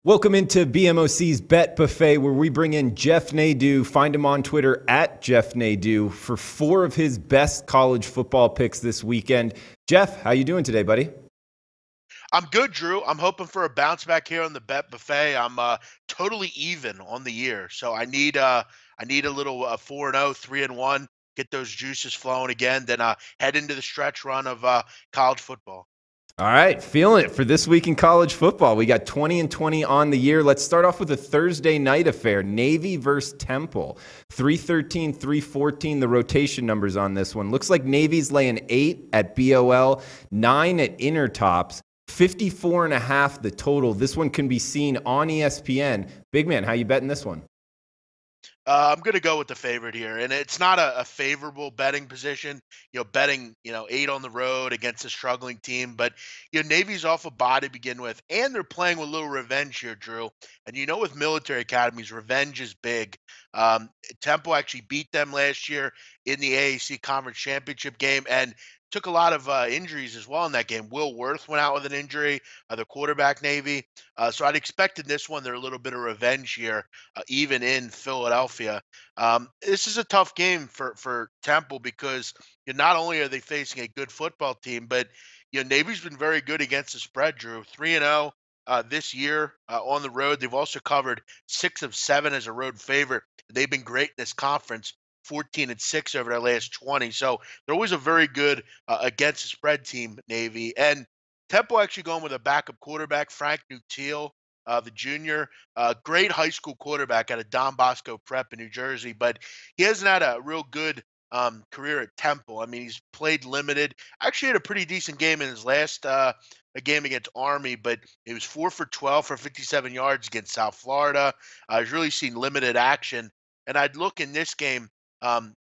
Welcome into BMOC's Bet Buffet, where we bring in Jeff Nadu. Find him on Twitter at Jeff Nadu for 4 of his best college football picks this weekend. Jeff, how you doing today, buddy? I'm good, Drew. I'm hoping for a bounce back here on the Bet Buffet. I'm totally even on the year, so I need a little 4-0, 3-1, get those juices flowing again. Then head into the stretch run of college football. All right, feeling it for this week in college football. We got 20-20 on the year. Let's start off with a Thursday night affair, Navy versus Temple. 313, 314, the rotation numbers on this one. Looks like Navy's laying 8 at BOL, 9 at Intertops, 54.5 the total. This one can be seen on ESPN. Big man, how you betting this one? I'm going to go with the favorite here, and it's not a favorable betting position. Betting 8 on the road against a struggling team, but Navy's off a bye to begin with, and they're playing with a little revenge here, Drew. And with military academies, revenge is big. Temple actually beat them last year in the AAC Conference Championship game, and took a lot of injuries as well in that game. Will Worth went out with an injury, the quarterback Navy. So I'd expect in this one, they're a little bit of revenge here, even in Philadelphia. This is a tough game for Temple because not only are they facing a good football team, but Navy's been very good against the spread. Drew 3-0 this year on the road. They've also covered 6 of 7 as a road favorite. They've been great in this conference. 14-6 over their last 20. So they're always a very good against the spread team, Navy. And Temple actually going with a backup quarterback, Frank Nutiel, the junior, great high school quarterback out of Don Bosco Prep in New Jersey, but he hasn't had a real good career at Temple. I mean, he's played limited. Actually had a pretty decent game in his last a game against Army, but he was 4 for 12 for 57 yards against South Florida. He's really seen limited action. And I'd look in this game,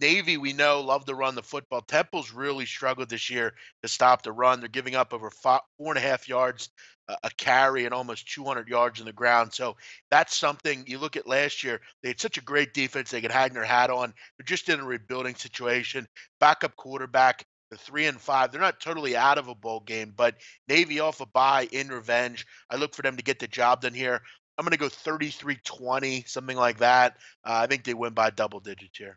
Navy, we know, love to run the football. Temple's really struggled this year to stop the run. They're giving up over 4.5 yards a carry and almost 200 yards on the ground. So that's something you look at last year. They had such a great defense. They could hang their hat on. They're just in a rebuilding situation. Backup quarterback. They're 3-5. They're not totally out of a bowl game, but Navy off a bye in revenge. I look for them to get the job done here. I'm going to go 33-20, something like that. I think they win by double digits here.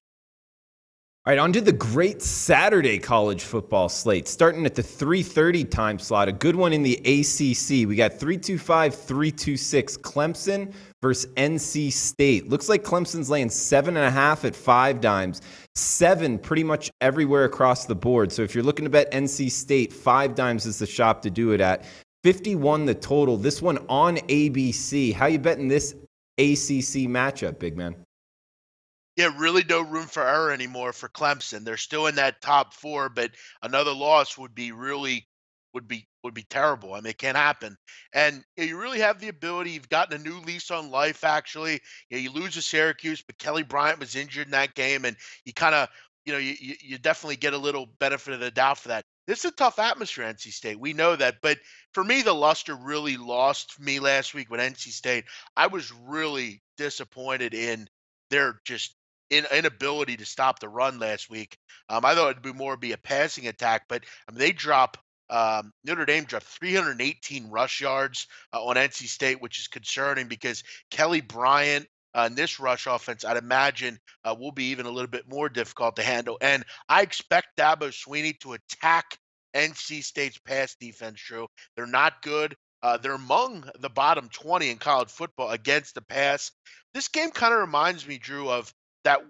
All right, on to the great Saturday college football slate, starting at the 3:30 time slot. A good one in the ACC. We got 325, 326, Clemson versus NC State. Looks like Clemson's laying 7.5 at 5 dimes, 7 pretty much everywhere across the board. So if you're looking to bet NC State, 5 dimes is the shop to do it at. 51 the total. This one on ABC. How you betting this ACC matchup, big man? Yeah, really no room for error anymore for Clemson. They're still in that top 4, but another loss would be really would be terrible. I mean, it can't happen. And you really have the ability. You've gotten a new lease on life. Actually, you lose to Syracuse, but Kelly Bryant was injured in that game, and you kind of, you definitely get a little benefit of the doubt for that. This is a tough atmosphere, NC State. We know that, but for me, the luster really lost me last week with NC State. I was really disappointed in their just inability to stop the run last week. I thought it'd be more be a passing attack, but I mean, they drop Notre Dame dropped 318 rush yards on NC State, which is concerning because Kelly Bryant in this rush offense, I'd imagine, will be even a little bit more difficult to handle. And I expect Dabo Sweeney to attack NC State's pass defense, Drew. They're not good. They're among the bottom 20 in college football against the pass. This game kind of reminds me, Drew, of that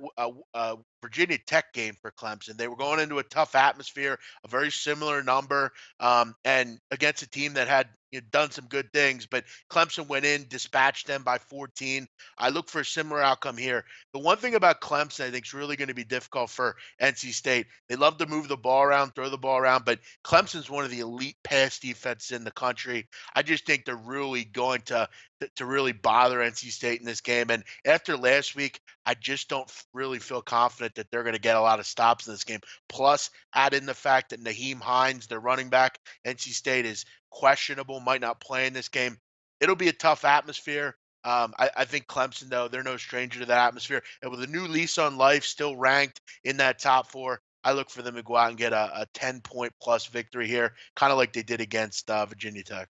Virginia Tech game for Clemson. They were going into a tough atmosphere, a very similar number, and against a team that had done some good things. But Clemson went in, dispatched them by 14. I look for a similar outcome here. The one thing about Clemson I think is really going to be difficult for NC State. They love to move the ball around, throw the ball around, but Clemson's one of the elite pass defenses in the country. I just think they're really going to really bother NC State in this game. And after last week, I just don't really feel confident that they're going to get a lot of stops in this game. Plus, add in the fact that Naheem Hines, their running back, NC State is questionable, might not play in this game. It'll be a tough atmosphere. I think Clemson, though, they're no stranger to that atmosphere. And with a new lease on life, still ranked in that top 4, I look for them to go out and get a 10-point plus victory here, kind of like they did against Virginia Tech.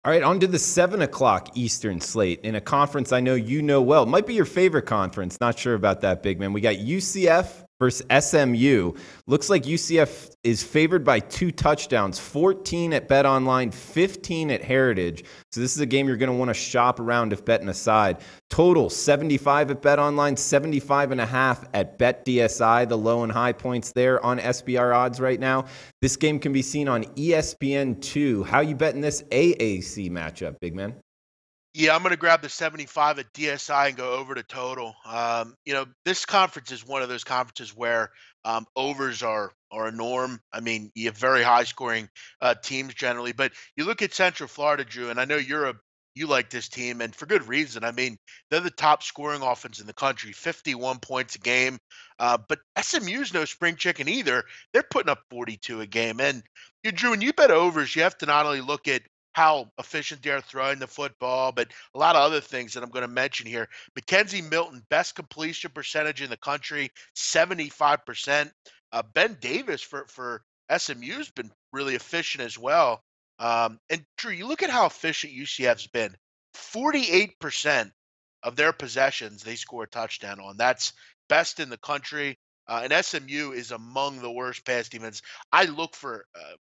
All right, on to the 7 o'clock Eastern slate in a conference I know you know well. Might be your favorite conference. Not sure about that, big man. We got UCF versus SMU. Looks like UCF is favored by 2 touchdowns, 14 at Bet Online, 15 at Heritage. So this is a game you're going to want to shop around if betting aside. Total 75 at Bet Online, 75.5 at Bet DSI. The low and high points there on SBR odds right now. This game can be seen on ESPN2. How you betting this AAC matchup, big man? Yeah, I'm going to grab the 75 at DSI and go over the total. This conference is one of those conferences where overs are a norm. I mean, you have very high scoring teams generally, but you look at Central Florida, Drew, and I know you like this team, and for good reason. I mean, they're the top scoring offense in the country, 51 points a game. But SMU's no spring chicken either. They're putting up 42 a game, and Drew, when you bet overs, you have to not only look at how efficient they are throwing the football, but a lot of other things that I'm going to mention here. Mackenzie Milton, best completion percentage in the country, 75%. Ben Davis for SMU's been really efficient as well. And Drew, you look at how efficient UCF's been. 48% of their possessions they score a touchdown on. That's best in the country. And SMU is among the worst pass defense. I look for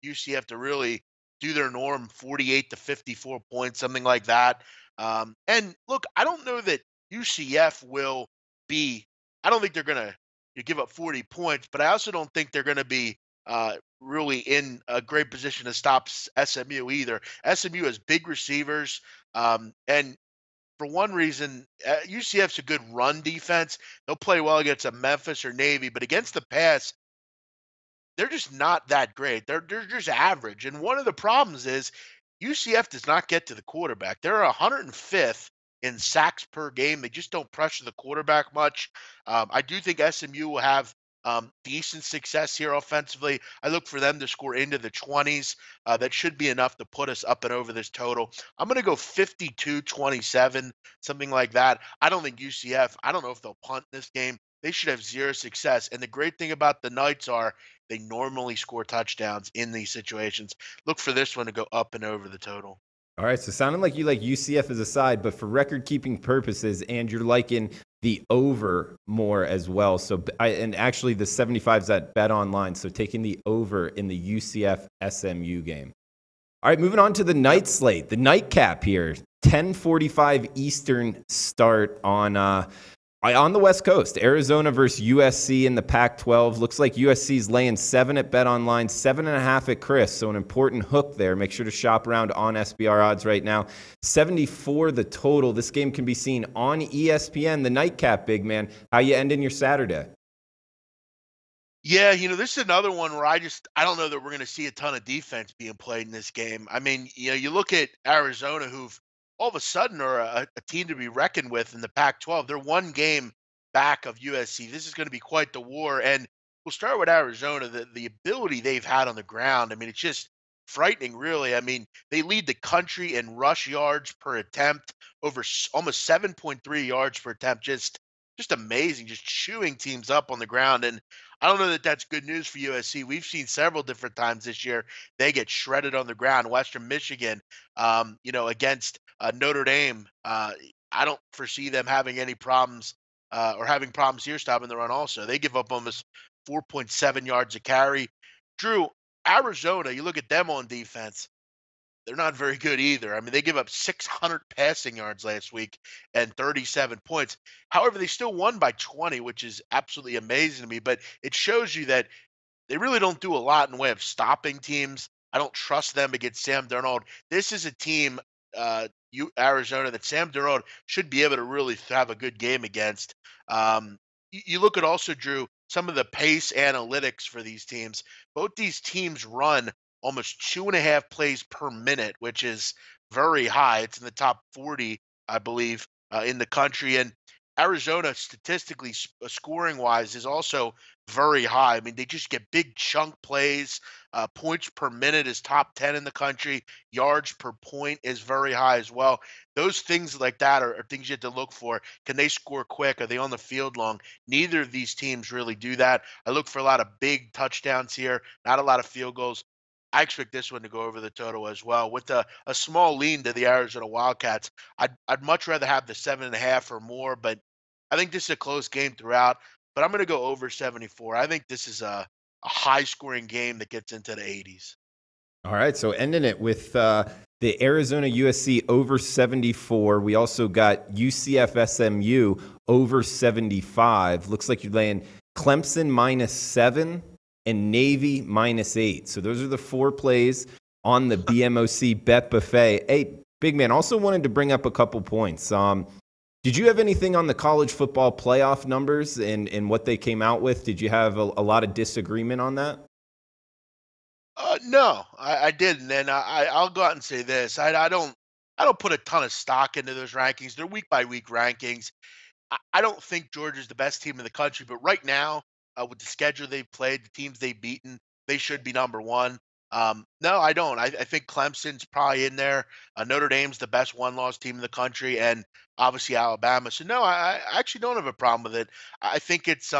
UCF to really do their norm, 48 to 54 points, something like that. And look, I don't know that UCF will be. I don't think they're going to give up 40 points, but I also don't think they're going to be really in a great position to stop SMU either. SMU has big receivers, and for one reason, UCF's a good run defense. They'll play well against a Memphis or Navy, but against the pass, they're just not that great. They're just average. And one of the problems is UCF does not get to the quarterback. They're 105th in sacks per game. They just don't pressure the quarterback much. I do think SMU will have decent success here offensively. I look for them to score into the 20s. That should be enough to put us up and over this total. I'm going to go 52-27, something like that. I don't think UCF, I don't know if they'll punt this game. They should have zero success. And the great thing about the Knights are they normally score touchdowns in these situations. Look for this one to go up and over the total. All right, so sounding like you like UCF as a side, but for record-keeping purposes, and you're liking the over more as well. So, and actually the 75's at Bet Online, so taking the over in the UCF SMU game. All right, moving on to the night slate, the nightcap here, 10:45 Eastern start on the West Coast. Arizona versus USC in the Pac-12. Looks like USC's laying 7 at Bet Online, 7.5 at Chris. So an important hook there. Make sure to shop around on SBR odds right now. 74 the total. This game can be seen on ESPN. The nightcap, big man. How you ending your Saturday? Yeah, this is another one where I don't know that we're going to see a ton of defense being played in this game. I mean, you look at Arizona, who've all of a sudden are a team to be reckoned with in the Pac-12. They're one game back of USC. This is going to be quite the war. And we'll start with Arizona. The ability they've had on the ground, I mean, it's just frightening, really. I mean, they lead the country in rush yards per attempt, over almost 7.3 yards per attempt. Just amazing, just chewing teams up on the ground. And I don't know that that's good news for USC. We've seen several different times this year they get shredded on the ground. Western Michigan, against Notre Dame. I don't foresee them having any problems or having problems here stopping the run also. They give up almost 4.7 yards a carry. Drew, Arizona, you look at them on defense. They're not very good either. I mean, they give up 600 passing yards last week and 37 points. However, they still won by 20, which is absolutely amazing to me. But it shows you that they really don't do a lot in the way of stopping teams. I don't trust them against Sam Darnold. This is a team, Arizona, that Sam Darnold should be able to really have a good game against. You look at also, Drew, some of the pace analytics for these teams. Both these teams run almost 2.5 plays per minute, which is very high. It's in the top 40, I believe, in the country. And Arizona, statistically, scoring wise, is also very high. I mean, they just get big chunk plays. Points per minute is top 10 in the country. Yards per point is very high as well. Those things like that are things you have to look for. Can they score quick? Are they on the field long? Neither of these teams really do that. I look for a lot of big touchdowns here, not a lot of field goals. I expect this one to go over the total as well. With a small lean to the Arizona Wildcats, I'd much rather have the 7.5 or more, but I think this is a close game throughout. But I'm going to go over 74. I think this is a high scoring game that gets into the 80s. All right, so ending it with the Arizona USC over 74. We also got UCF SMU over 75. Looks like you're laying Clemson -7 and Navy -8. So those are the four plays on the BMOC Bet Buffet. Hey, big man, also wanted to bring up a couple points. Did you have anything on the college football playoff numbers and what they came out with? Did you have a lot of disagreement on that? No, I didn't, and I'll go out and say this: I don't put a ton of stock into those rankings. They're week by week rankings. I don't think Georgia's the best team in the country, but right now, with the schedule they've played, the teams they've beaten, they should be number one. No, I don't. I think Clemson's probably in there. Notre Dame's the best one-loss team in the country, and obviously Alabama. So no, I actually don't have a problem with it. I think it's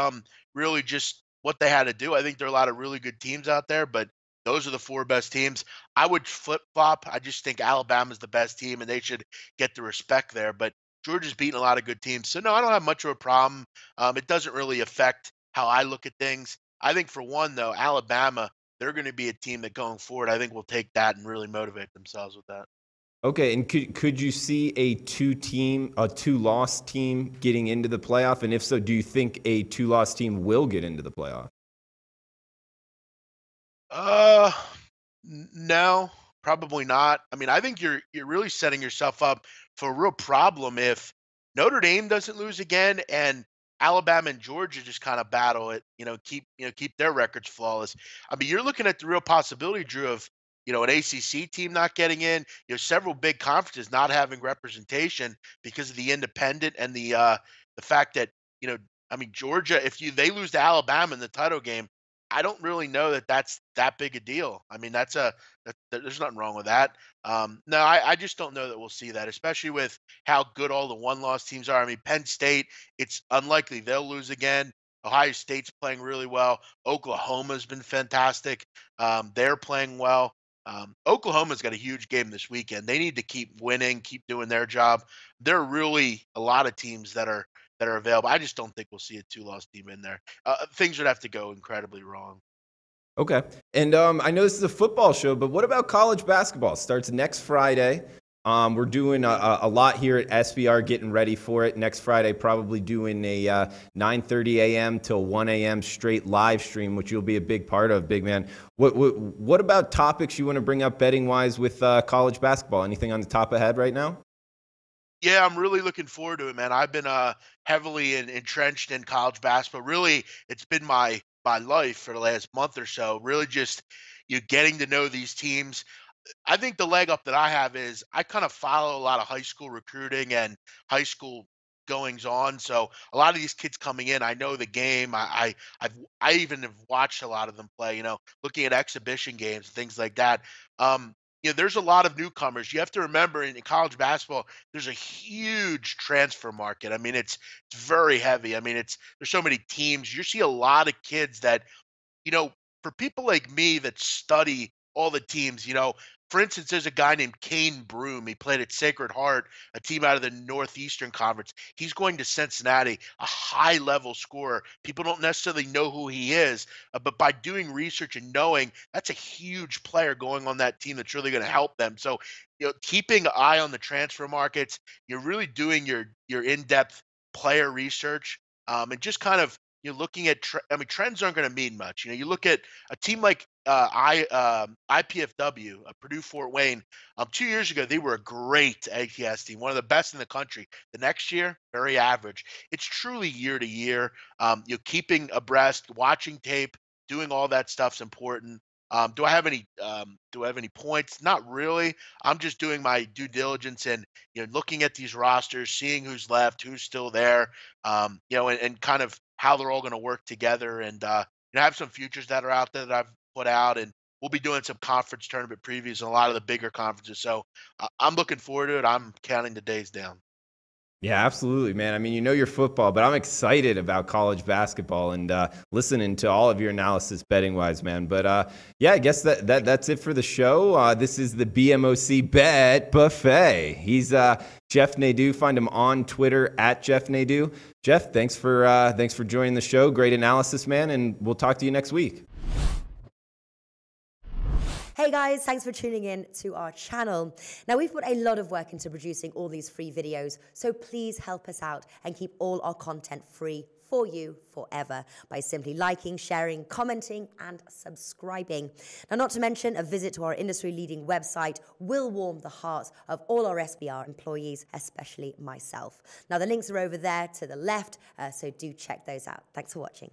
really just what they had to do. I think there are a lot of really good teams out there, but those are the four best teams. I would flip flop. I just think Alabama's the best team, and they should get the respect there. But Georgia's beaten a lot of good teams. So no, I don't have much of a problem. It doesn't really affect how I look at things. I think for one though, Alabama, they're going to be a team that going forward, I think will take that and really motivate themselves with that. Okay, and could you see a two-loss team getting into the playoff? And if so, do you think a two-loss team will get into the playoff? Uh, no, probably not. I mean, I think you're really setting yourself up for a real problem if Notre Dame doesn't lose again and Alabama and Georgia just kind of battle it, keep their records flawless. I mean, you're looking at the real possibility, Drew, of an ACC team not getting in. Several big conferences not having representation because of the independent and the fact that you know, I mean, Georgia, if they lose to Alabama in the title game, I don't really know that that's that big a deal. I mean, there's nothing wrong with that. No, I just don't know that we'll see that, especially with how good all the one-loss teams are. I mean, Penn State, it's unlikely they'll lose again. Ohio State's playing really well. Oklahoma's been fantastic. They're playing well. Oklahoma's got a huge game this weekend. They need to keep winning, keep doing their job. There are really a lot of teams that are available. I just don't think we'll see a two-loss team in there. Things would have to go incredibly wrong. Okay. And I know this is a football show, but what about college basketball? It starts next Friday. We're doing a lot here at SBR, getting ready for it. Next Friday, probably doing a 9:30 a.m. till 1 a.m. straight live stream, which you'll be a big part of, big man. What about topics you want to bring up betting-wise with college basketball? Anything on the top of head right now? Yeah, I'm really looking forward to it, man. I've been heavily entrenched in college basketball. Really, it's been my life for the last month or so. Really, just you getting to know these teams. I think the leg up that I have is I kind of follow a lot of high school recruiting and high school goings on. So a lot of these kids coming in, I know the game. I even have watched a lot of them play. Looking at exhibition games, things like that. There's a lot of newcomers. You have to remember in college basketball, there's a huge transfer market. I mean, it's very heavy. I mean, there's so many teams. You see a lot of kids that you know, for people like me that study all the teams, for instance, there's a guy named Kane Broom. He played at Sacred Heart, a team out of the Northeastern Conference. He's going to Cincinnati, a high level scorer. People don't necessarily know who he is, but by doing research and knowing, that's a huge player going on that team that's really going to help them. So, keeping an eye on the transfer markets, you're really doing your in-depth player research, and just kind of you're looking at I mean, trends aren't going to mean much. You look at a team like IPFW, Purdue Fort Wayne. 2 years ago, they were a great ATS team, one of the best in the country. The next year, very average. It's truly year to year. You're keeping abreast, watching tape, doing all that stuff's important. Do I have any points? Not really. I'm just doing my due diligence and looking at these rosters, seeing who's left, who's still there, and kind of how they're all going to work together. And I have some futures that are out there that I've put out, and we'll be doing some conference tournament previews in a lot of the bigger conferences. So I'm looking forward to it. I'm counting the days down. Yeah, absolutely, man. I mean, you know your football, but I'm excited about college basketball and listening to all of your analysis betting wise, man. But yeah, I guess that's it for the show. This is the BMOC Bet Buffet. He's Jeff Nadu. Find him on Twitter at Jeff Nadu. Jeff, thanks for joining the show. Great analysis, man, and we'll talk to you next week. Hey guys, thanks for tuning in to our channel. Now, we've put a lot of work into producing all these free videos, so please help us out and keep all our content free for you forever by simply liking, sharing, commenting, and subscribing. Now, not to mention, a visit to our industry-leading website will warm the hearts of all our SBR employees, especially myself. Now, the links are over there to the left, so do check those out. Thanks for watching.